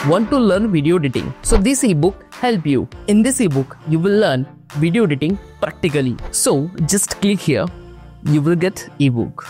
Want to learn video editing? So this ebook help you. In this ebook, you will learn video editing practically. So just click here. You will get ebook.